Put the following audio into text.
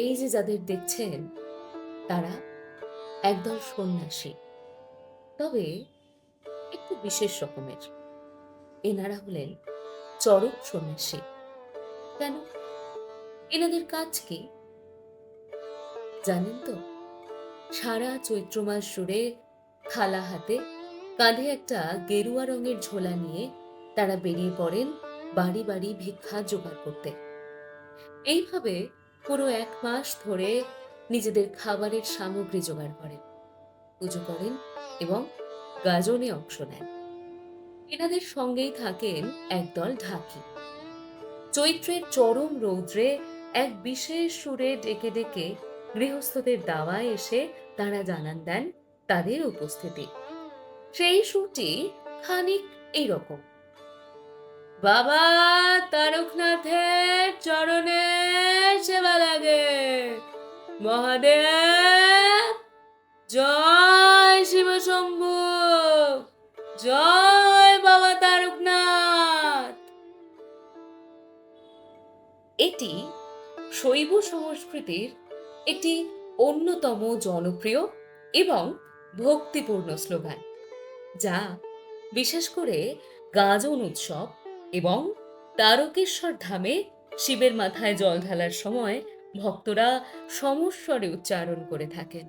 এই যে যাদের দেখছেন তারা একদল সন্ন্যাসী, তবে একটু বিশেষ রকমের। এনারা হলেন চরক সন্ন্যাসী। কেন? এনাদের কাজ কি জানেন তো? সারা চৈত্র মাস জুড়ে থালা হাতে, কাঁধে একটা গেরুয়া রঙের ঝোলা নিয়ে তারা বেরিয়ে পড়েন বাড়ি বাড়ি ভিক্ষা জোগাড় করতে। এইভাবে পুরো ১ মাস ধরে নিজেদের খাবারের সামগ্রী জোগাড় করেন, পুজো করেন এবং গাজনে অংশ নেন। এনাদের সঙ্গেই থাকেন একদল ঢাকি। চৈত্রের চরম রৌদ্রে এক বিশেষ সুরে ডেকে ডেকে গৃহস্থদের দাওয়ায় এসে তারা জানান দেন তাদের উপস্থিতি। সেই সুরটি খানিক এইরকম: বাবা তারকনাথের চরণে সেবা লাগে, মহাদেব জয় শিব শম্ভু, জয় বাবা তারকনাথ। এটি শৈব সংস্কৃতির একটি অন্যতম জনপ্রিয় এবং ভক্তিপূর্ণ স্লোগান, যা বিশেষ করে গাজন উৎসব এবং তারকেশ্বর ধামে শিবের মাথায় জল ঢালার সময় ভক্তরা সমস্বরে উচ্চারণ করে থাকেন।